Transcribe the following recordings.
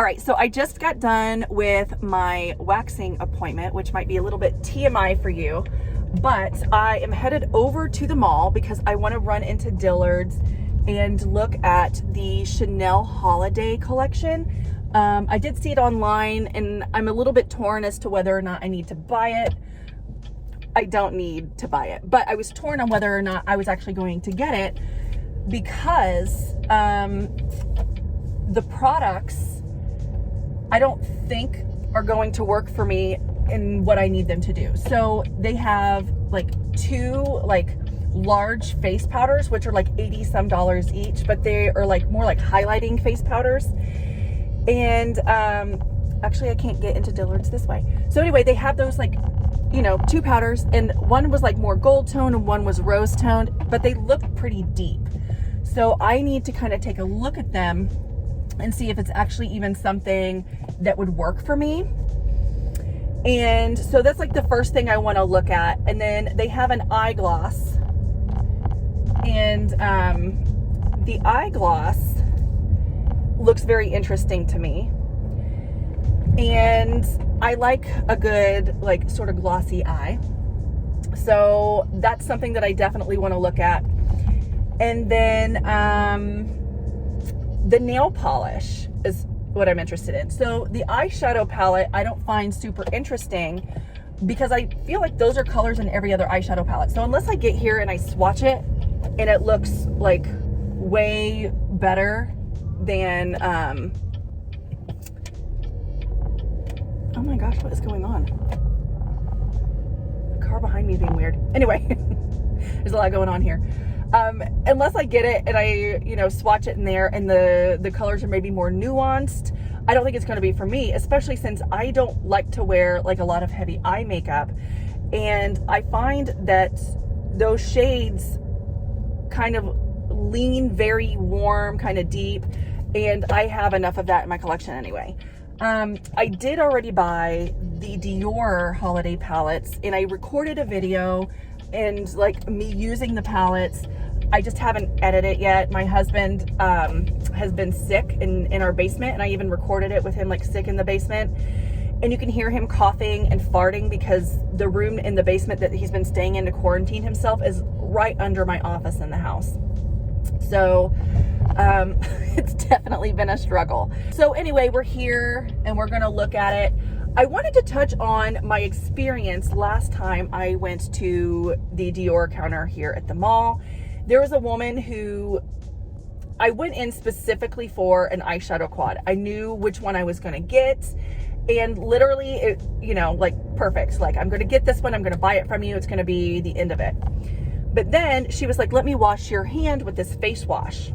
All right, so I just got done with my waxing appointment, which might be a little bit TMI for you, but I am headed over to the mall because I want to run into Dillard's and look at the Chanel holiday collection. I did see it online and I'm a little bit torn as to whether or not I need to buy it. I don't need to buy it, but I was torn on whether or not I was actually going to get it because the products I don't think are going to work for me in what I need them to do. So they have like two like large face powders, which are like $80 some each, but they are like more like highlighting face powders. And actually I can't get into Dillard's this way. So anyway, they have those like, you know, two powders, and one was like more gold tone and one was rose toned, but they look pretty deep. So I need to kind of take a look at them and see if it's actually even something that would work for me. And so that's like the first thing I want to look at. And then they have an eye gloss, and the eye gloss looks very interesting to me. And I like a good, like, sort of glossy eye. So that's something that I definitely want to look at. And then the nail polish is what I'm interested in. So the eyeshadow palette I don't find super interesting because I feel like those are colors in every other eyeshadow palette. So unless I get here and I swatch it and it looks like way better than, oh my gosh, what is going on? The car behind me is being weird. Anyway, there's a lot going on here. Unless I get it and I, you know, swatch it in there and the colors are maybe more nuanced, I don't think it's going to be for me, especially since I don't like to wear like a lot of heavy eye makeup. And I find that those shades kind of lean very warm, kind of deep, and I have enough of that in my collection anyway. I did already buy the Dior holiday palettes, and I recorded a video and like me using the palettes. I just haven't edited it yet. My husband has been sick in our basement, and I even recorded it with him like sick in the basement. And you can hear him coughing and farting because the room in the basement that he's been staying in to quarantine himself is right under my office in the house. So it's definitely been a struggle. So anyway, we're here and we're gonna look at it. I wanted to touch on my experience last time I went to the Dior counter here at the mall. There was a woman who, I went in specifically for an eyeshadow quad. I knew which one I was gonna get, and literally, it, you know, like perfect. Like, I'm gonna get this one, I'm gonna buy it from you, it's gonna be the end of it. But then she was like, let me wash your hand with this face wash.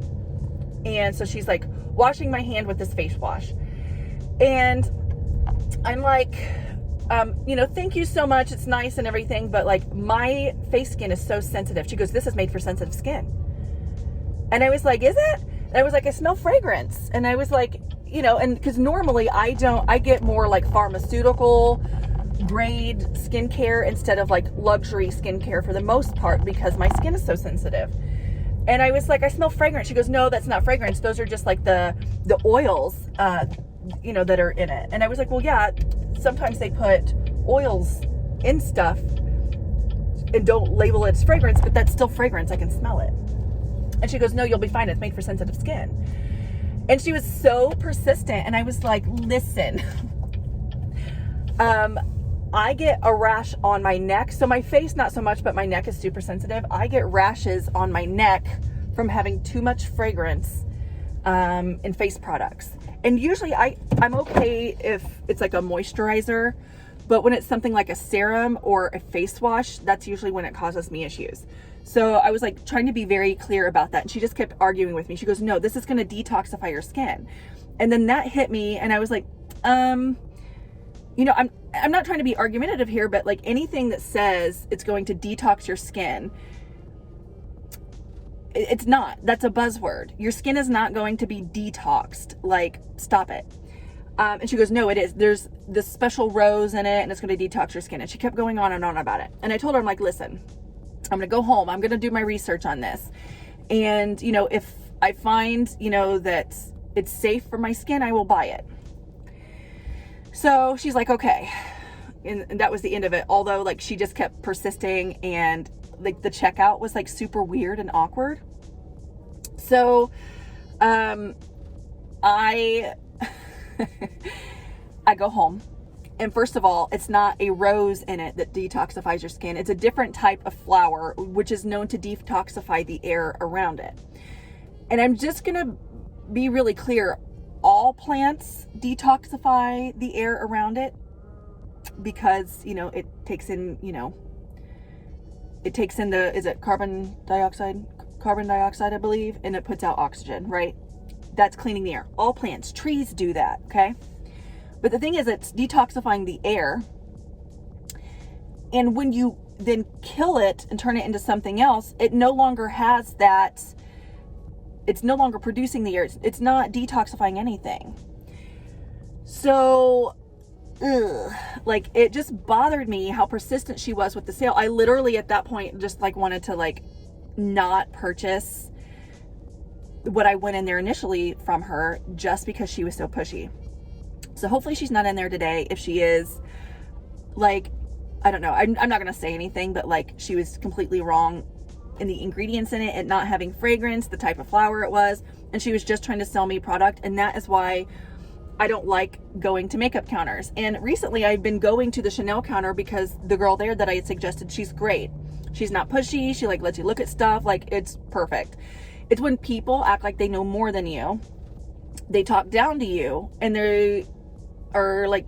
And so she's like washing my hand with this face wash. And I'm like, you know, thank you so much. It's nice and everything, but like my face skin is so sensitive. She goes, this is made for sensitive skin. And I was like, is it? And I was like, I smell fragrance. And I was like, you know, and because normally I get more like pharmaceutical grade skincare instead of like luxury skincare for the most part because my skin is so sensitive. And I was like, I smell fragrance. She goes, no, that's not fragrance. Those are just like the oils, you know, that are in it. And I was like, well, yeah, sometimes they put oils in stuff and don't label it as fragrance, but that's still fragrance. I can smell it. And she goes, no, you'll be fine. It's made for sensitive skin. And she was so persistent. And I was like, listen, I get a rash on my neck. So my face, not so much, but my neck is super sensitive. I get rashes on my neck from having too much fragrance in face products. And usually I'm okay if it's like a moisturizer, but when it's something like a serum or a face wash, that's usually when it causes me issues. So I was like trying to be very clear about that. And she just kept arguing with me. She goes, no, this is going to detoxify your skin. And then that hit me and I was like, you know, I'm not trying to be argumentative here, but like anything that says it's going to detox your skin, it's not. That's a buzzword. Your skin is not going to be detoxed. Like, stop it. And she goes, no, it is. There's this special rose in it and it's going to detox your skin. And she kept going on and on about it. And I told her, I'm like, listen, I'm going to go home. I'm going to do my research on this. And, you know, if I find, you know, that it's safe for my skin, I will buy it. So she's like, okay. And that was the end of it. Although like she just kept persisting, and like the checkout was like super weird and awkward. So, I go home, and first of all, it's not a rose in it that detoxifies your skin. It's a different type of flower, which is known to detoxify the air around it. And I'm just going to be really clear. All plants detoxify the air around it because, you know, it takes in, you know, it takes in the, is it carbon dioxide, I believe, and it puts out oxygen, right? That's cleaning the air. All plants, trees do that, okay? But the thing is, it's detoxifying the air. And when you then kill it and turn it into something else, it no longer has that, it's no longer producing the air. It's not detoxifying anything. So, like, it just bothered me how persistent she was with the sale. I literally at that point just like wanted to like not purchase what I went in there initially from her just because she was so pushy. So hopefully she's not in there today. If she is, like, I don't know. I'm not going to say anything, but like she was completely wrong in the ingredients in it not having fragrance, the type of flower it was. And she was just trying to sell me product. And that is why I don't like going to makeup counters. And recently I've been going to the Chanel counter because the girl there that I had suggested, she's great. She's not pushy. She like lets you look at stuff. Like, it's perfect. It's when people act like they know more than you. They talk down to you, and they are like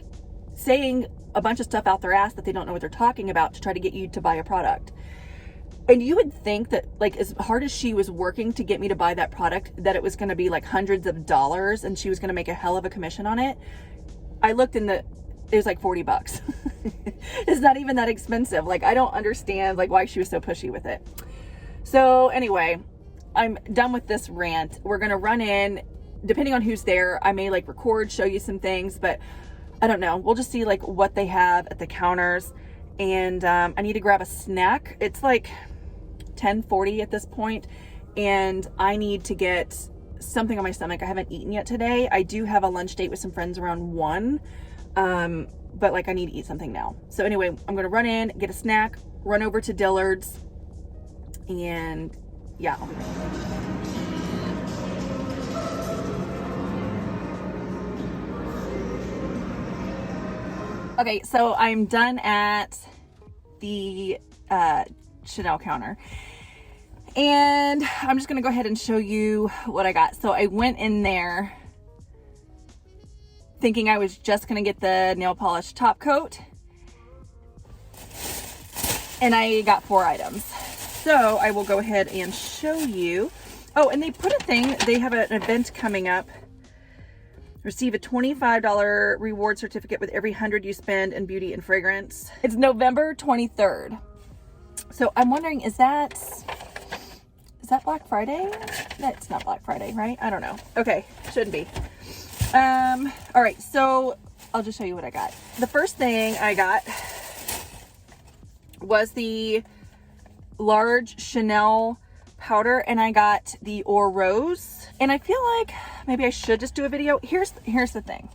saying a bunch of stuff out their ass that they don't know what they're talking about to try to get you to buy a product. And you would think that, like, as hard as she was working to get me to buy that product, that it was going to be like hundreds of dollars and she was going to make a hell of a commission on it. I looked in it was like $40. It's not even that expensive. Like, I don't understand like why she was so pushy with it. So anyway, I'm done with this rant. We're going to run in, depending on who's there. I may like record, show you some things, but I don't know. We'll just see like what they have at the counters. And I need to grab a snack. It's like 10:40 at this point, and I need to get something on my stomach. I haven't eaten yet today. I do have a lunch date with some friends around 1, but like I need to eat something now. So anyway, I'm gonna run in, get a snack, run over to Dillard's, and yeah, I'll be right back. Okay, so I'm done at the Chanel counter, and I'm just gonna go ahead and show you what I got. So I went in there thinking I was just gonna get the nail polish top coat, and I got 4 items. So I will go ahead and show you. Oh, and they put a thing, they have an event coming up. Receive a $25 reward certificate with every 100 you spend in beauty and fragrance. It's November 23rd. So I'm wondering, is that Black Friday? That's not Black Friday, right? I don't know. Okay, shouldn't be. All right, so I'll just show you what I got. The first thing I got was the large Chanel powder, and I got the Rose, and I feel like maybe I should just do a video. Here's the thing.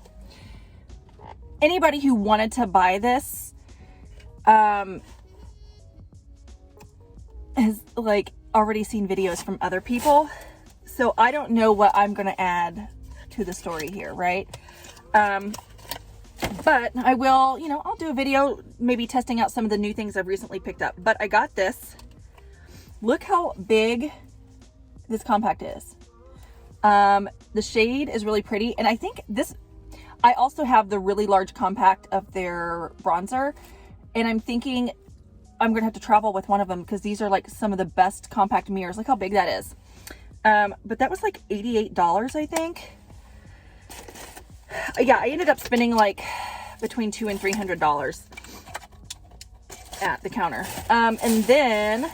Anybody who wanted to buy this has like already seen videos from other people, so I don't know what I'm gonna add to the story here, right? But I will, you know, I'll do a video maybe testing out some of the new things I've recently picked up. But I got this. Look how big this compact is. The shade is really pretty. And I think this, I also have the really large compact of their bronzer. And I'm thinking I'm going to have to travel with one of them because these are like some of the best compact mirrors. Look how big that is. But that was like $88, I think. Yeah, I ended up spending like between $200 and $300 at the counter. And then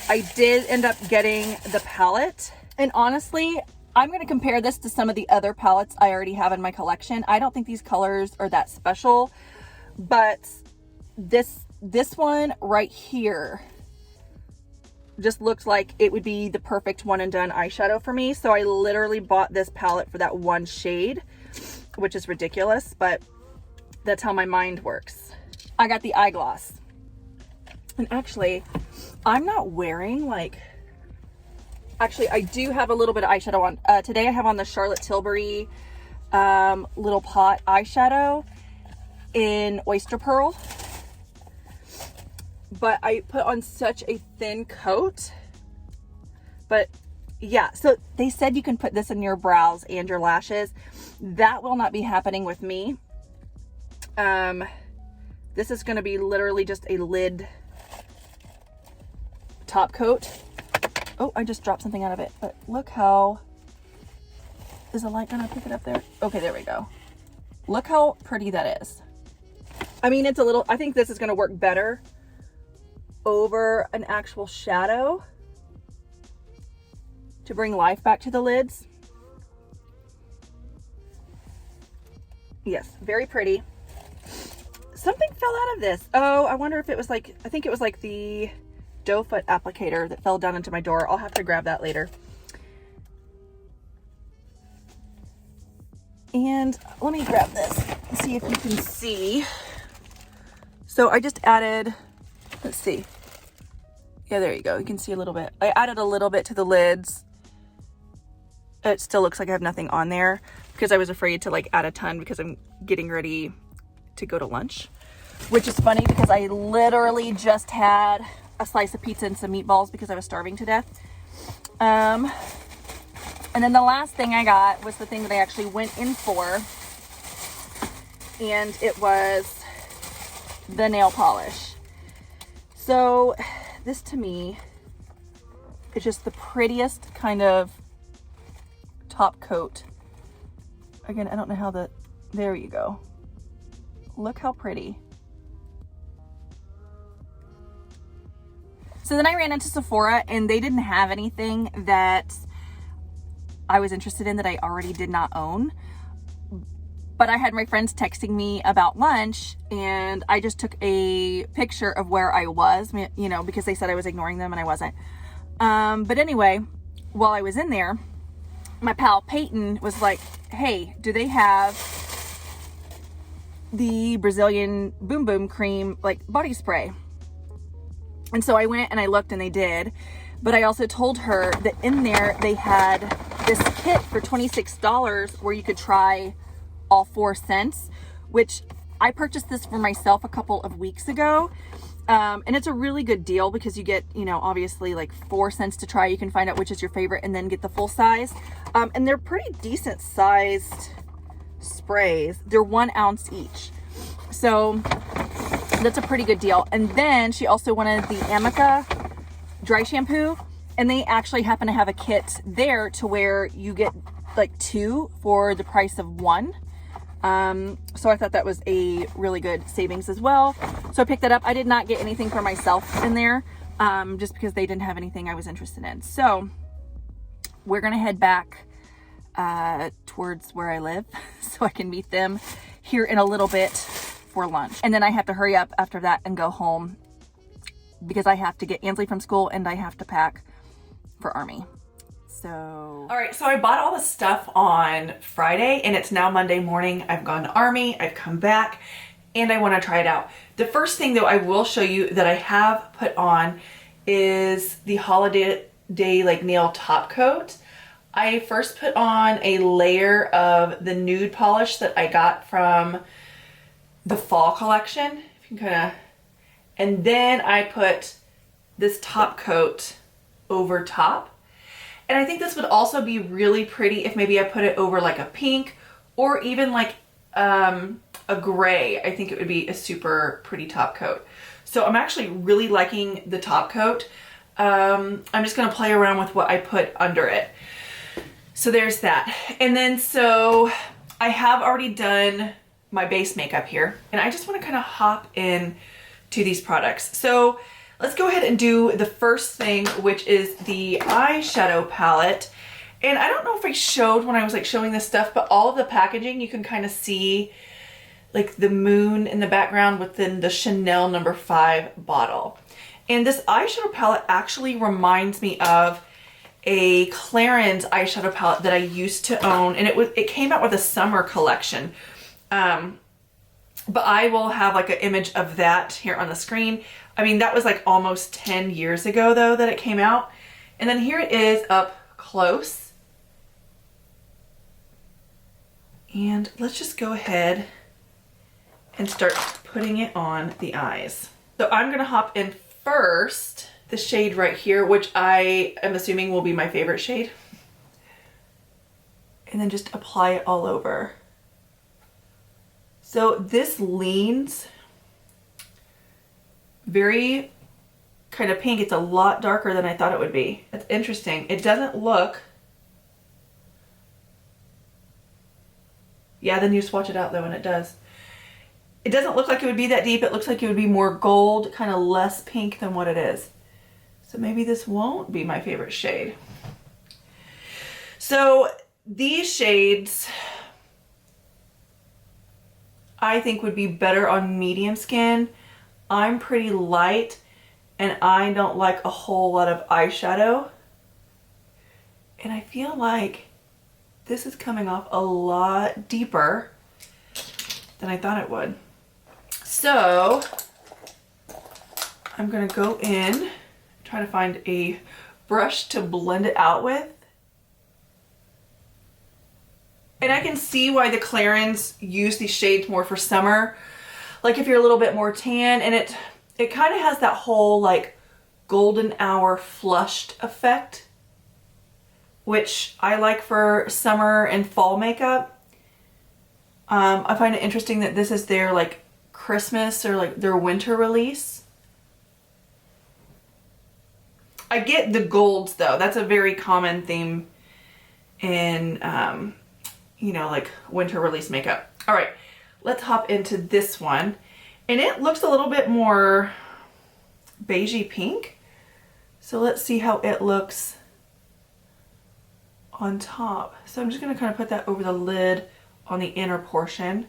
I did end up getting the palette. And honestly, I'm going to compare this to some of the other palettes I already have in my collection. I don't think these colors are that special, but this one right here just looked like it would be the perfect one and done eyeshadow for me. So I literally bought this palette for that one shade, which is ridiculous, but That's how my mind works. I got the eye gloss. And actually, I'm not wearing like, actually I do have a little bit of eyeshadow on. Today I have on the Charlotte Tilbury little pot eyeshadow in Oyster Pearl. But I put on such a thin coat. But yeah, so they said you can put this in your brows and your lashes. That will not be happening with me. This is going to be literally just a lid top coat. Oh, I just dropped something out of it, but look how, is the light going to pick it up there? Okay, there we go. Look how pretty that is. I mean, it's a little, I think this is going to work better over an actual shadow to bring life back to the lids. Yes, very pretty. Something fell out of this. Oh, I wonder if it was like, I think it was like the doe foot applicator that fell down into my door. I'll have to grab that later. And let me grab this and see if you can see. So I just added, let's see. Yeah, there you go. You can see a little bit. I added a little bit to the lids. It still looks like I have nothing on there because I was afraid to like add a ton because I'm getting ready to go to lunch, which is funny because I literally just had a slice of pizza and some meatballs because I was starving to death. And then the last thing I got was the thing that I actually went in for, and it was the nail polish. So this to me is just the prettiest kind of top coat. Again, I don't know how there you go. Look how pretty. So then I ran into Sephora and they didn't have anything that I was interested in that I already did not own. But I had my friends texting me about lunch and I just took a picture of where I was, you know, because they said I was ignoring them and I wasn't. But anyway, while I was in there, my pal Peyton was like, hey, do they have the Brazilian Boom Boom cream, like body spray? And so I went and I looked and they did. But I also told her that in there they had this kit for $26 where you could try all 4 scents, which I purchased this for myself a couple of weeks ago. And it's a really good deal because you get, you know, obviously like 4 scents to try. You can find out which is your favorite and then get the full size. And they're pretty decent sized sprays. They're 1 ounce each. So that's a pretty good deal. And then she also wanted the Amica dry shampoo, and they actually happen to have a kit there to where you get like 2 for the price of 1. So I thought that was a really good savings as well. So I picked that up. I did not get anything for myself in there, just because they didn't have anything I was interested in. So we're going to head back, towards where I live so I can meet them here in a little bit for lunch. And then I have to hurry up after that and go home because I have to get Ansley from school and I have to pack for Army. So, all right, so I bought all the stuff on Friday and it's now Monday morning. I've gone to Army, I've come back, and I want to try it out. The first thing though I will show you that I have put on is the holiday like nail top coat. I first put on a layer of the nude polish that I got from the fall collection, if you can kind of, and then I put this top coat over top. And I think this would also be really pretty if maybe I put it over like a pink or even like a gray. I think it would be a super pretty top coat. So I'm actually really liking the top coat. I'm just gonna play around with what I put under it. So there's that. And then so I have already done my base makeup here and I just wanna kind of hop in to these products. So let's go ahead and do the first thing, which is the eyeshadow palette. And I don't know if I showed when I was like showing this stuff, but all of the packaging, you can kind of see like the moon in the background within the Chanel No. 5 bottle. And this eyeshadow palette actually reminds me of a Clarins eyeshadow palette that I used to own. And it came out with a summer collection. but I will have like an image of that here on the screen. I mean, that was like almost 10 years ago though that it came out. And then here it is up close. And let's just go ahead and start putting it on the eyes. So I'm gonna hop in first, the shade right here, which I am assuming will be my favorite shade. And then just apply it all over. So this leans very kind of pink. It's a lot darker than I thought it would be. It's interesting. It doesn't look, yeah, then you swatch it out though and it does. It doesn't look like it would be that deep. It looks like it would be more gold, kind of less pink than what it is. So maybe this won't be my favorite shade. So these shades I think would be better on medium skin. I'm pretty light and I don't like a whole lot of eyeshadow. And I feel like this is coming off a lot deeper than I thought it would. So I'm gonna go in, try to find a brush to blend it out with. And I can see why the Clarins use these shades more for summer. Like if you're a little bit more tan, and it kind of has that whole like golden hour flushed effect, which I like for summer and fall makeup. I find it interesting that this is their like Christmas or like their winter release. I get the golds though. That's a very common theme in, you know, like winter release makeup. All right, let's hop into this one. And it looks a little bit more beigey pink. So let's see how it looks on top. So I'm just gonna kind of put that over the lid on the inner portion.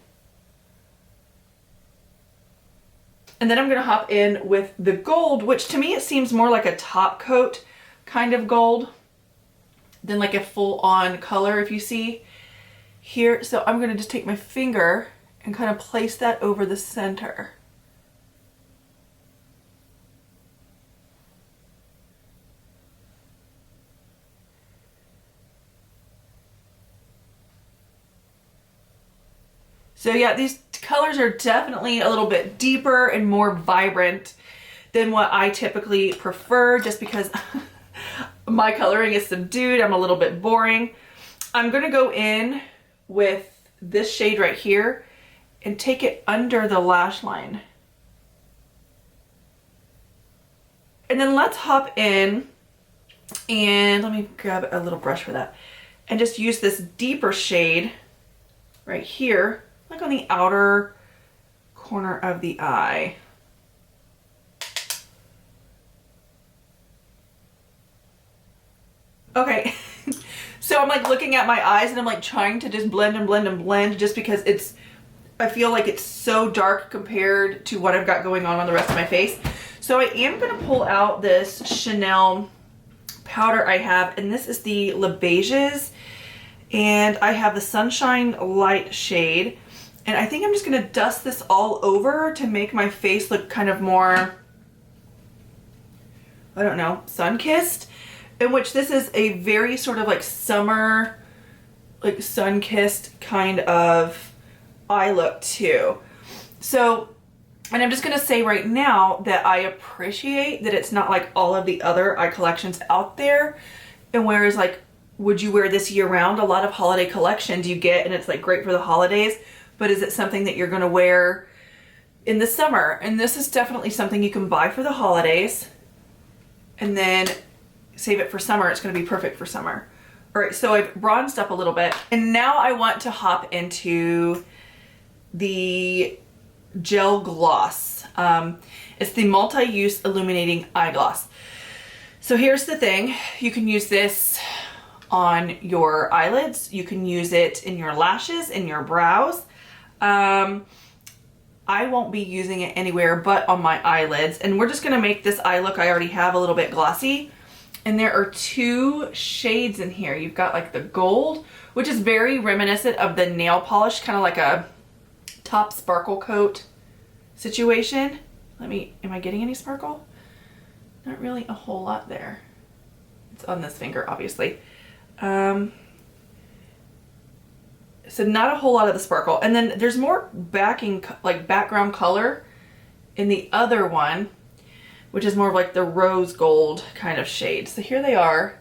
And then I'm gonna hop in with the gold, which to me it seems more like a top coat kind of gold than like a full-on color, if you see here. So I'm gonna just take my finger and kind of place that over the center. So yeah, these colors are definitely a little bit deeper and more vibrant than what I typically prefer, just because my coloring is subdued. I'm a little bit boring. I'm gonna go in with this shade right here and take it under the lash line. And then let's hop in, and let me grab a little brush for that, and just use this deeper shade right here, like on the outer corner of the eye. Okay, so I'm like looking at my eyes and I'm like trying to just blend and blend and blend, just because I feel like it's so dark compared to what I've got going on the rest of my face. So I am gonna pull out this Chanel powder I have, and this is the Le Beiges, and I have the Sunshine Light shade. And I think I'm just gonna dust this all over to make my face look kind of more, I don't know, sun-kissed. In which this is a very sort of like summer, like sun-kissed kind of eye look too. So, and I'm just gonna say right now that I appreciate that it's not like all of the other eye collections out there. And whereas like, would you wear this year round? A lot of holiday collections you get and it's like great for the holidays. But is it something that you're gonna wear in the summer? And this is definitely something you can buy for the holidays and then save it for summer. It's gonna be perfect for summer. All right, so I've bronzed up a little bit, and now I want to hop into the gel gloss. It's the multi-use illuminating eye gloss. So here's the thing, you can use this on your eyelids, you can use it in your lashes, in your brows. I won't be using it anywhere but on my eyelids, and we're just gonna make this eye look I already have a little bit glossy. And there are two shades in here. You've got like the gold, which is very reminiscent of the nail polish, kind of like a top sparkle coat situation. Am I getting any sparkle? Not really a whole lot there. It's on this finger, obviously. So not a whole lot of the sparkle. And then there's more background color in the other one, which is more of like the rose gold kind of shade. So here they are,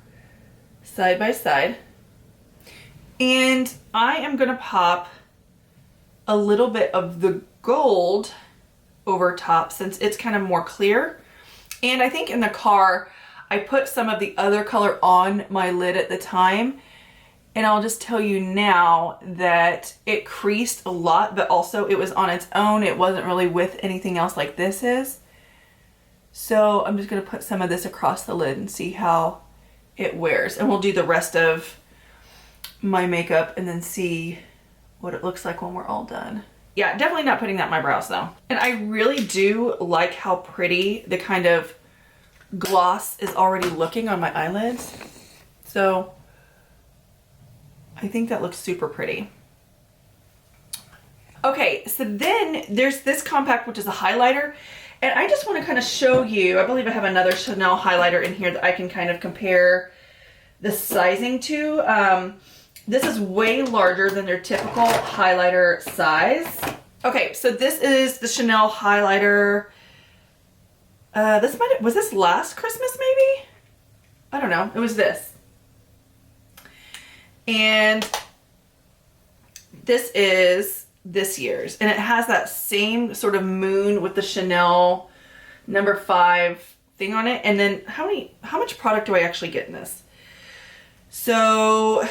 side by side. And I am gonna pop a little bit of the gold over top since it's kind of more clear. And I think in the car, I put some of the other color on my lid at the time. And I'll just tell you now that it creased a lot, but also it was on its own. It wasn't really with anything else like this is. So I'm just gonna put some of this across the lid and see how it wears. And we'll do the rest of my makeup and then see what it looks like when we're all done. Yeah, definitely not putting that in my brows though. And I really do like how pretty the kind of gloss is already looking on my eyelids. So I think that looks super pretty. Okay, so then there's this compact, which is a highlighter. And I just want to kind of show you, I believe I have another Chanel highlighter in here that I can kind of compare the sizing to. This is way larger than their typical highlighter size. Okay, so this is the Chanel highlighter. Was this last Christmas maybe? I don't know, it was this. And this is this year's, and it has that same sort of moon with the Chanel number 5 thing on it. And then how much product do I actually get in this? So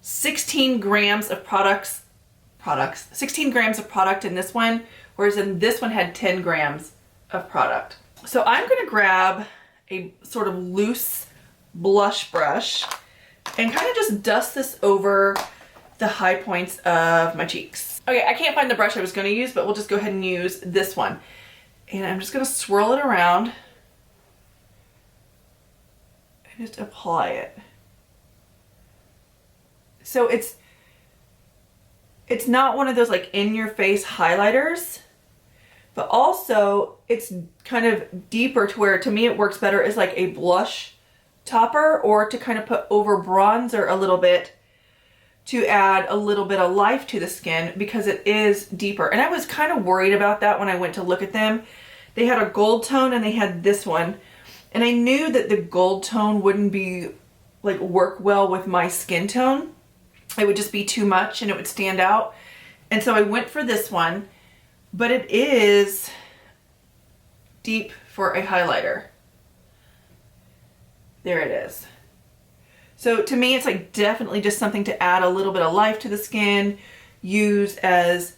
16 grams of 16 grams of product in this one, whereas in this one had 10 grams of product. So I'm gonna grab a sort of loose blush brush and kind of just dust this over the high points of my cheeks. Okay, I can't find the brush I was gonna use, but we'll just go ahead and use this one. And I'm just gonna swirl it around and just apply it. So it's not one of those like in your face highlighters, but also it's kind of deeper to where to me it works better as like a blush topper, or to kind of put over bronzer a little bit to add a little bit of life to the skin, because it is deeper. And I was kind of worried about that when I went to look at them. They had a gold tone and they had this one. And I knew that the gold tone wouldn't be like work well with my skin tone. It would just be too much and it would stand out. And so I went for this one, but it is deep for a highlighter. There it is. So to me, it's like definitely just something to add a little bit of life to the skin, use as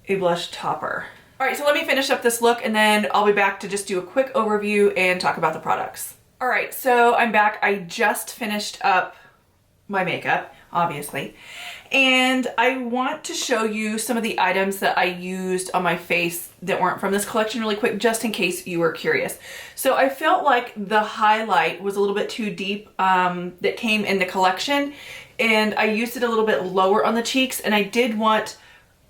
a blush topper. All right, so let me finish up this look and then I'll be back to just do a quick overview and talk about the products. All right, so I'm back. I just finished up my makeup, obviously. And I want to show you some of the items that I used on my face that weren't from this collection really quick, just in case you were curious. So I felt like the highlight was a little bit too deep that came in the collection, and I used it a little bit lower on the cheeks, and I did want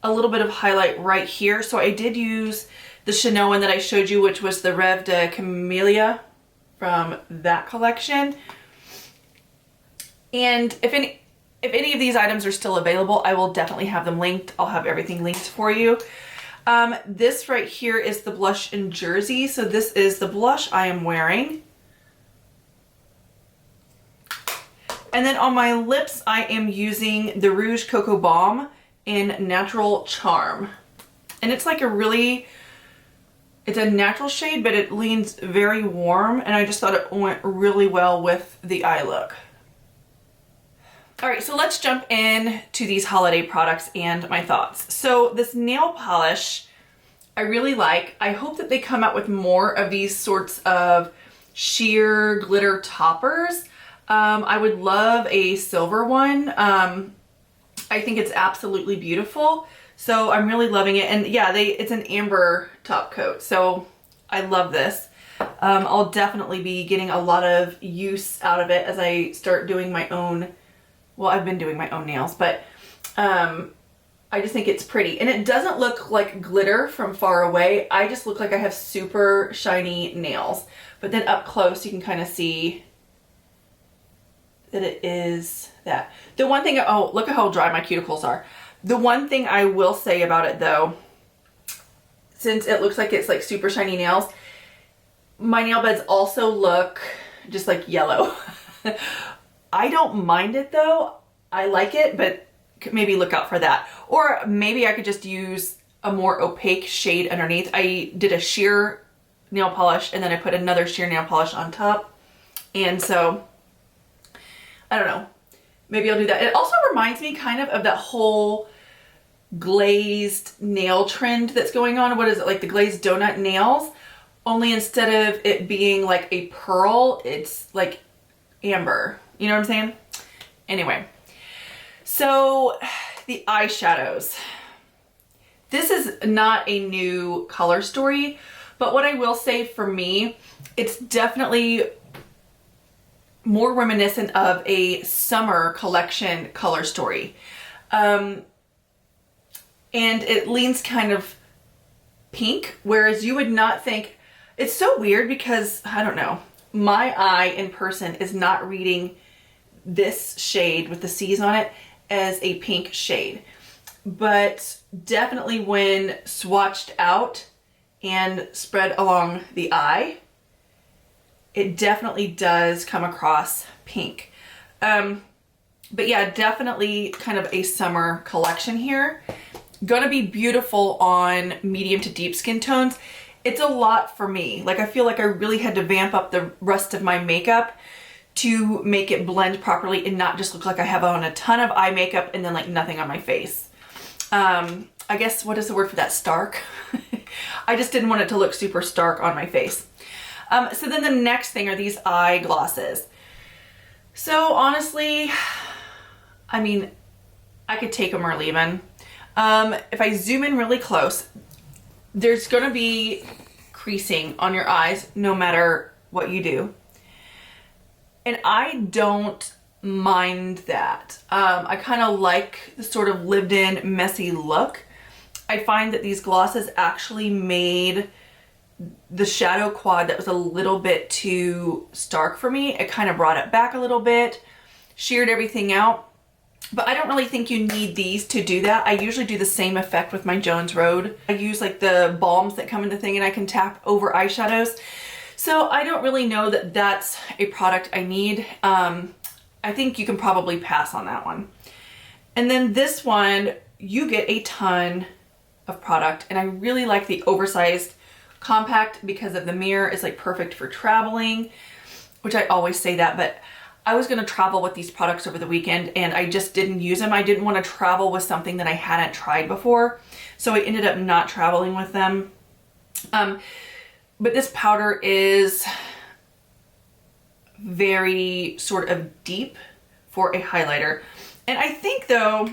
a little bit of highlight right here. So I did use the Chanel one that I showed you, which was the Rêve de Camélia from that collection. And if any of these items are still available, I will definitely have them linked. I'll have everything linked for you. This right here is the blush in Jersey. So this is the blush I am wearing. And then on my lips, I am using the Rouge Coco Balm in Natural Charm. And it's like it's a natural shade, but it leans very warm. And I just thought it went really well with the eye look. All right, so let's jump in to these holiday products and my thoughts. So this nail polish, I really like. I hope that they come out with more of these sorts of sheer glitter toppers. I would love a silver one. I think it's absolutely beautiful. So I'm really loving it. And yeah, it's an amber top coat. So I love this. I'll definitely be getting a lot of use out of it as I start doing my own. Well, I've been doing my own nails, but I I just think it's pretty. And it doesn't look like glitter from far away. I just look like I have super shiny nails. But then up close, you can kind of see that it is that. The one thing, oh, look at how dry my cuticles are. The one thing I will say about it though, since it looks like it's like super shiny nails, my nail beds also look just like yellow. I don't mind it though. I like it, but maybe look out for that. Or maybe I could just use a more opaque shade underneath. I did a sheer nail polish and then I put another sheer nail polish on top. And so, I don't know. Maybe I'll do that. It also reminds me kind of that whole glazed nail trend that's going on. What is it? Like the glazed donut nails? Only instead of it being like a pearl, it's like amber. You know what I'm saying? Anyway. So the eyeshadows. This is not a new color story, but what I will say for me, it's definitely more reminiscent of a summer collection color story. And it leans kind of pink, whereas you would not think, it's so weird because, I don't know, my eye in person is not reading this shade with the C's on it as a pink shade. But definitely when swatched out and spread along the eye, it definitely does come across pink. But yeah, definitely kind of a summer collection here. Gonna be beautiful on medium to deep skin tones. It's a lot for me. Like I feel like I really had to vamp up the rest of my makeup to make it blend properly and not just look like I have on a ton of eye makeup and then like nothing on my face. I guess, what is the word for that? Stark? I just didn't want it to look super stark on my face. So then the next thing are these eye glosses. So honestly, I mean, I could take them or leave them. If I zoom in really close, there's gonna be creasing on your eyes no matter what you do. And I don't mind that. I kind of like the sort of lived in messy look. I find that these glosses actually made the shadow quad that was a little bit too stark for me. It kind of brought it back a little bit, sheared everything out. But I don't really think you need these to do that. I usually do the same effect with my Jones Road. I use like the balms that come in the thing and I can tap over eyeshadows. So I don't really know that that's a product I need. I think you can probably pass on that one. And then this one, you get a ton of product, and I really like the oversized compact because of the mirror is like perfect for traveling, which I always say that, but I was gonna travel with these products over the weekend and I just didn't use them. I didn't want to travel with something that I hadn't tried before, so I ended up not traveling with them. But this powder is very sort of deep for a highlighter. And I think though,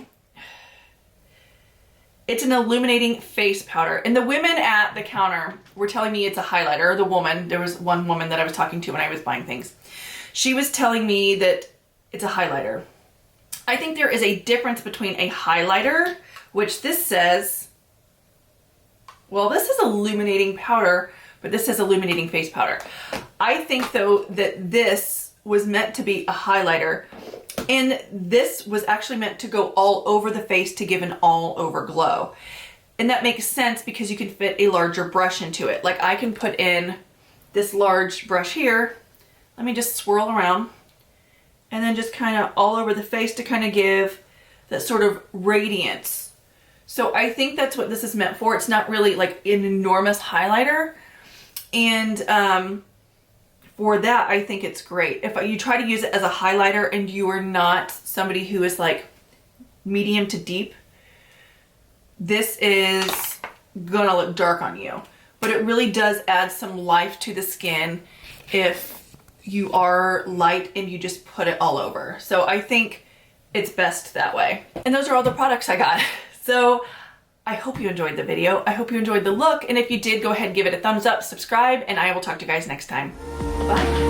it's an illuminating face powder. And the women at the counter were telling me it's a highlighter. The woman, there was one woman that I was talking to when I was buying things. She was telling me that it's a highlighter. I think there is a difference between a highlighter, which this says, well, this is illuminating powder, but this says illuminating face powder. I think though that this was meant to be a highlighter, and this was actually meant to go all over the face to give an all over glow. And that makes sense because you can fit a larger brush into it. Like I can put in this large brush here. Let me just swirl around and then just kind of all over the face to kind of give that sort of radiance. So I think that's what this is meant for. It's not really like an enormous highlighter. And for that, I think it's great. If you try to use it as a highlighter and you are not somebody who is like medium to deep, this is gonna look dark on you. But it really does add some life to the skin if you are light and you just put it all over. So I think it's best that way. And those are all the products I got. So I hope you enjoyed the video. I hope you enjoyed the look. And if you did, go ahead and give it a thumbs up, subscribe, and I will talk to you guys next time. Bye.